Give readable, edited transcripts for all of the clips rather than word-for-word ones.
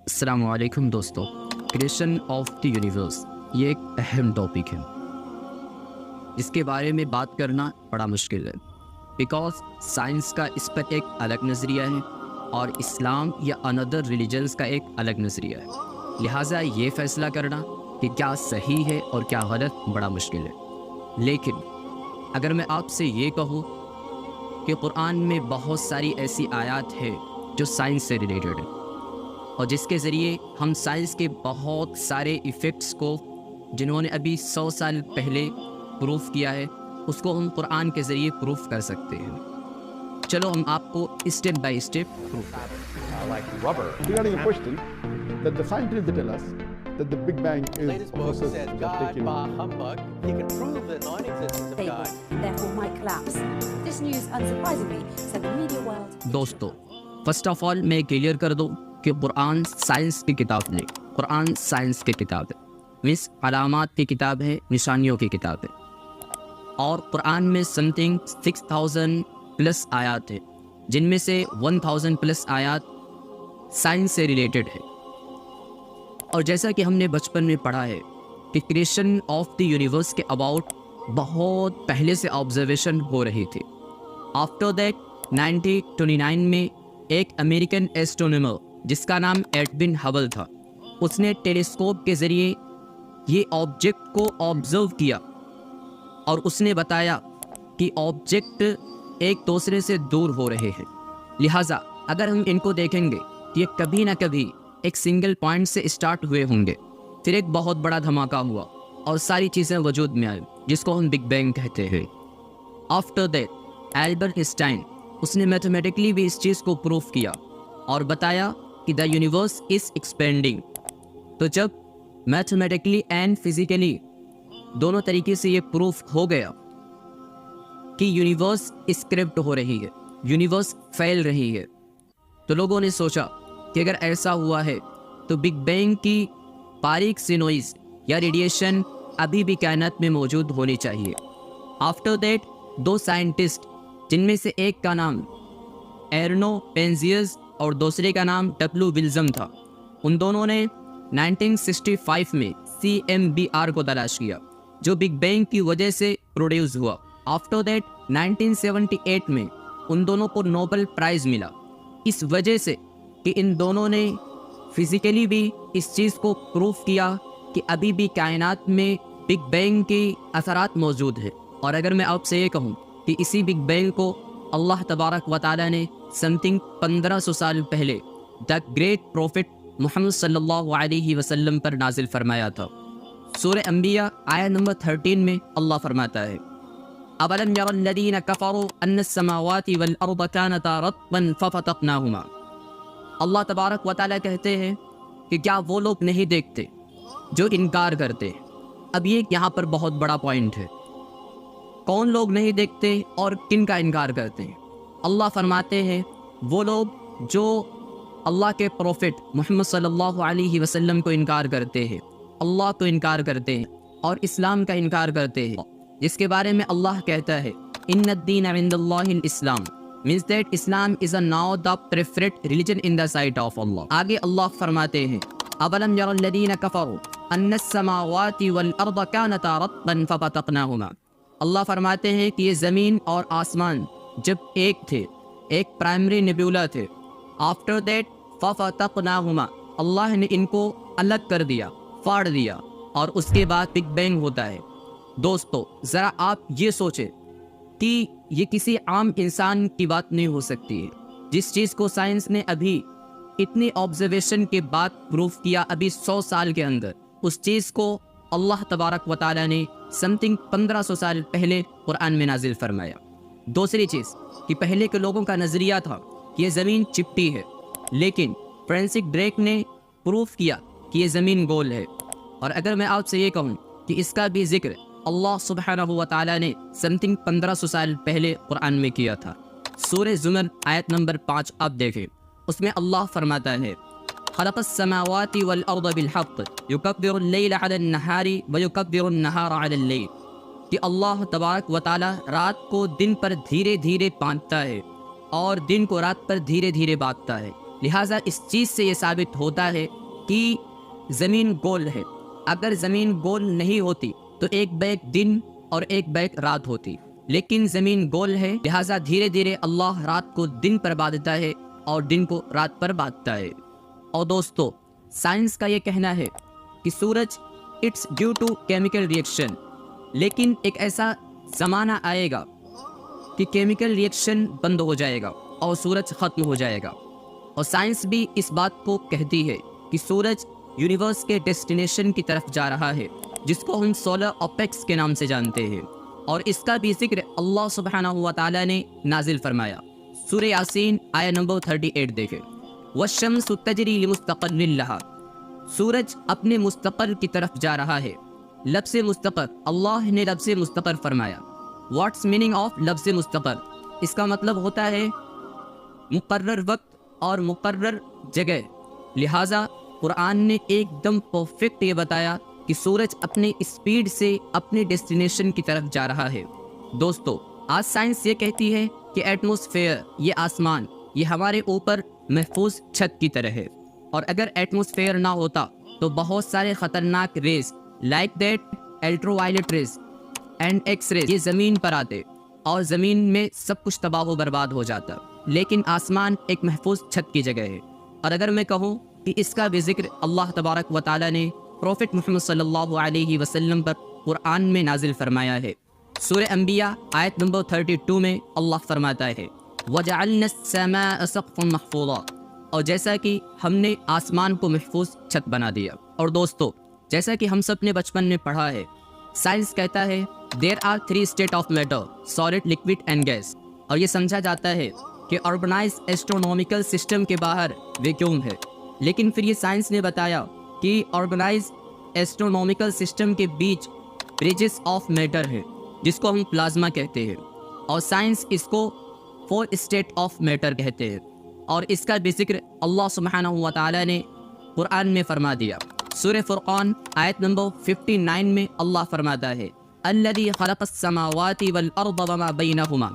السلام علیکم دوستو، کریشن آف دی یونیورس یہ ایک اہم ٹاپک ہے جس کے بارے میں بات کرنا بڑا مشکل ہے، بیکاز سائنس کا اس پر ایک الگ نظریہ ہے اور اسلام یا اندر ریلیجنس کا ایک الگ نظریہ ہے۔ لہٰذا یہ فیصلہ کرنا کہ کیا صحیح ہے اور کیا غلط بڑا مشکل ہے۔ لیکن اگر میں آپ سے یہ کہوں کہ قرآن میں بہت ساری ایسی آیات ہیں جو سائنس سے ریلیٹڈ ہے اور جس کے ذریعے ہم سائنس کے بہت سارے ایفیکٹس کو جنہوں نے ابھی 100 سال پہلے پروف کیا ہے اس کو ہم قرآن کے ذریعے پروف کر سکتے ہیں۔ چلو ہم آپ کو اسٹیپ بائی اسٹیپ پروف کریں۔ like rubber. Regarding a question that the scientists tell us that the Big Bang is latest a book process said that God, taken. bah humbug. He can prove the non-existence of stable, God. therefore might collapse. This news, unsurprisingly, said the media world. دوستو، first of all میں clear کر دوں کہ قرآن science کی کتاب نہیں، قرآن science کی کتاب ہے، مینس علامات کی کتاب ہے، نشانیوں کی کتاب ہے، اور قرآن میں سم تھنگ 6000 پلس آیات ہیں جن میں سے 1000 پلس آیات سائنس سے ریلیٹڈ ہے۔ اور جیسا کہ ہم نے بچپن میں پڑھا ہے کہ کریشن آف دی یونیورس کے اباؤٹ بہت پہلے سے آبزرویشن ہو رہی تھی۔ آفٹر دیٹ 1929 میں ایک امریکن ایسٹرونامر جس کا نام ایڈون ہبل تھا، اس نے ٹیلیسکوپ کے ذریعے یہ آبجیکٹ کو آبزرو کیا اور اس نے بتایا کہ آبجیکٹ ایک دوسرے سے دور ہو رہے ہیں، لہٰذا اگر ہم ان کو دیکھیں گے تو یہ کبھی نہ کبھی ایک سنگل پوائنٹ سے اسٹارٹ ہوئے ہوں گے، پھر ایک بہت بڑا دھماکہ ہوا اور ساری چیزیں وجود میں آئیں جس کو ہم بگ بینگ کہتے ہیں۔ آفٹر دیٹ البرٹ آئنسٹائن اس نے میتھمیٹکلی بھی اس چیز کو پروف کیا اور بتایا کہ دا یونیورس از ایکسپینڈنگ۔ تو جب میتھمیٹکلی اینڈ فزیکلی دونوں طریقے سے یہ پروف ہو گیا کہ یونیورس اسکرپٹ ہو رہی ہے، یونیورس پھیل رہی ہے، تو لوگوں نے سوچا کہ اگر ایسا ہوا ہے تو بگ بینگ کی باریک سی نوائز یا ریڈیشن ابھی بھی کائنات میں موجود ہونی چاہیے۔ آفٹر دیٹ دو سائنٹسٹ جن میں سے ایک کا نام ایرنو پینزیئس اور دوسرے کا نام ڈبلیو ولزم تھا، ان دونوں نے 1965 میں CMBR کو تلاش کیا جو بگ بینگ کی وجہ سے پروڈیوس ہوا۔ آفٹر دیٹ 1978 میں ان دونوں کو نوبل پرائز ملا، اس وجہ سے کہ ان دونوں نے فزیکلی بھی اس چیز کو پروف کیا کہ ابھی بھی کائنات میں بگ بینگ کے اثرات موجود ہیں۔ اور اگر میں آپ سے یہ کہوں کہ اسی بگ بینگ کو اللہ تبارک و تعالیٰ نے سم تھنگ 1500 سال پہلے دا گریٹ پروفٹ محمد صلی اللہ علیہ وسلم پر نازل فرمایا تھا۔ سورہ انبیاء آیت نمبر 13 میں اللہ فرماتا ہے اَوَلَمْ يَرَ الَّذِينَ كَفَرُوا أَنَّ السَّمَاوَاتِ وَالْأَرْضَ كَانَتَا رَتْقًا فَفَتَقْنَاهُمَا۔ اللہ تبارک و تعالیٰ کہتے ہیں کہ کیا وہ لوگ نہیں دیکھتے جو انکار کرتے ہیں۔ اب یہ یہاں پر بہت بڑا پوائنٹ ہے، کون لوگ نہیں دیکھتے اور کن کا انکار کرتے ہیں؟ اللہ فرماتے ہیں وہ لوگ جو اللہ کے پروفٹ محمد صلی اللہ علیہ وسلم کو انکار کرتے ہیں، اللہ کو انکار کرتے ہیں اور اسلام کا انکار کرتے ہیں، جس کے بارے میں اللہ کہتا ہے ان الدین عند اللہ الاسلام، means that Islam is now the preferred religion in the sight of Allah۔ آگے اللہ فرماتے ہیں اولم ير الذین کفروا ان السماوات والارض كانتا رتقا ففتقناهما۔ اللہ فرماتے ہیں کہ یہ زمین اور آسمان جب ایک تھے، ایک پرائمری نیبیولا تھے، آفٹر دیٹ ففتقناهما، اللہ نے ان کو الگ کر دیا، پھاڑ دیا، اور اس کے بعد بگ بینگ ہوتا ہے۔ دوستو ذرا آپ یہ سوچیں کہ یہ کسی عام انسان کی بات نہیں ہو سکتی ہے، جس چیز کو سائنس نے ابھی اتنی آبزرویشن کے بعد پروف کیا، ابھی 100 سال کے اندر، اس چیز کو اللہ تبارک و تعالیٰ نے سم تھنگ 1500 سال پہلے قرآن میں نازل فرمایا۔ دوسری چیز کہ پہلے کے لوگوں کا نظریہ تھا کہ یہ زمین چپٹی ہے، لیکن فرینسک ڈریک نے پروف کیا کہ یہ زمین گول ہے۔ اور اگر میں آپ سے یہ کہوں کہ اس کا بھی ذکر اللہ سبحانہ و تعالیٰ نے سم تھنگ 1500 سال پہلے قرآن میں کیا تھا۔ سورہ زمر آیت نمبر 5 آپ دیکھیں، اس میں اللہ فرماتا ہے خلق السماوات والارض بالحق یکبر اللیل علی النہار ویکبر النہار علی اللیل، کہ اللہ تبارک و تعالیٰ رات کو دن پر دھیرے دھیرے باندھتا ہے اور دن کو رات پر دھیرے دھیرے بانٹتا ہے، لہٰذا اس چیز سے یہ ثابت ہوتا ہے کہ زمین گول ہے. اگر زمین گول نہیں ہوتی تو ایک بیک دن اور ایک بیک رات ہوتی، لیکن زمین گول ہے، لہٰذا دھیرے دھیرے اللہ رات کو دن پر باندھتا ہے اور دن کو رات پر باندھتا ہے. اور دوستو، سائنس کا یہ کہنا ہے کہ سورج it's due to chemical reaction, لیکن ایک ایسا زمانہ آئے گا کہ کیمیکل ریئیکشن بند ہو جائے گا اور سورج ختم ہو جائے گا. اور سائنس بھی اس بات کو کہتی ہے کہ سورج یونیورس کے ڈیسٹینیشن کی طرف جا رہا ہے، جس کو ہم سولر اپیکس کے نام سے جانتے ہیں، اور اس کا بھی ذکر اللہ سبحانہ و تعالیٰ نے نازل فرمایا. سورہ یاسین آیہ نمبر 38 دیکھیں. والشمس تجری لمستقر لہا، سورج اپنے مستقر کی طرف جا رہا ہے. لفظ مستقر، اللہ نے لفظ مستقر فرمایا. واٹس میننگ آف لفظ مستقر؟ اس کا مطلب ہوتا ہے مقرر وقت اور مقرر جگہ. لہٰذا قرآن نے ایک دم پرفیکٹ یہ بتایا کہ سورج اپنے اسپیڈ سے اپنے ڈیسٹینیشن کی طرف جا رہا ہے. دوستو، آج سائنس یہ کہتی ہے کہ ایٹماسفیئر، یہ آسمان، یہ ہمارے اوپر محفوظ چھت کی طرح ہے، اور اگر ایٹماسفیئر نہ ہوتا تو بہت سارے خطرناک rays like that ultraviolet rays and X rays یہ زمین پر آتے اور زمین میں سب کچھ تباہ و برباد ہو جاتا. لیکن آسمان ایک محفوظ چھت کی جگہ ہے. اور اگر میں کہوں کہ اس کا بھی ذکر اللہ تبارک و تعالیٰ نے پروفٹ محمد صلی اللہ علیہ وسلم پر قرآن میں نازل فرمایا ہے. سورہ انبیاء آیت نمبر 32 میں اللہ فرماتا ہے وَجَعَلْنَا السَّمَاءَ سَقْفًا مَحْفُوظًا، اور جیسا کہ ہم نے آسمان کو محفوظ چھت بنا دیا. اور دوستو، جیسا کہ ہم سب نے بچپن میں پڑھا ہے، سائنس کہتا ہے there are 3 state of matter, solid, liquid and gas. اور یہ سمجھا جاتا ہے کہ آرگنائز ایسٹرونومیکل سسٹم کے باہر ویکیوم ہے. لیکن پھر یہ سائنس نے بتایا کہ آرگنائز ایسٹرونومیکل سسٹم کے بیچ بریجز آف میٹر ہے، جس کو ہم پلازما کہتے ہیں، اور سائنس اس کو 4 اسٹیٹ آف میٹر کہتے ہیں. اور اس کا بھی ذکر اللہ سبحانہ و تعالیٰ نے قرآن میں فرما دیا. سورہ فرقان آیت نمبر 59 میں اللہ فرماتا ہے الذی خلق السماوات والارض وما بینہما،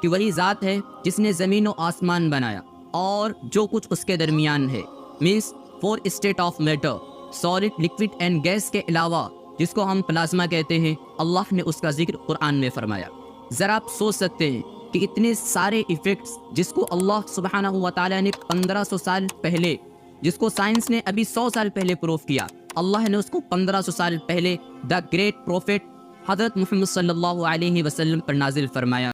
کہ وہی ذات ہے جس نے زمین و آسمان بنایا اور جو کچھ اس کے درمیان ہے. Minus 4 state of matter, solid, liquid and gas کے علاوہ جس کو ہم پلازما کہتے ہیں، اللہ نے اس کا ذکر قرآن میں فرمایا. ذرا آپ سوچ سکتے ہیں کہ اتنے سارے ایفیکٹس جس کو اللہ سبحانہ و تعالیٰ نے 1500 سال پہلے، جس کو سائنس نے ابھی 100 سال پہلے پروف کیا، اللہ نے اس کو 1500 سال پہلے دا گریٹ پروفٹ حضرت محمد صلی اللہ علیہ وسلم پر نازل فرمایا.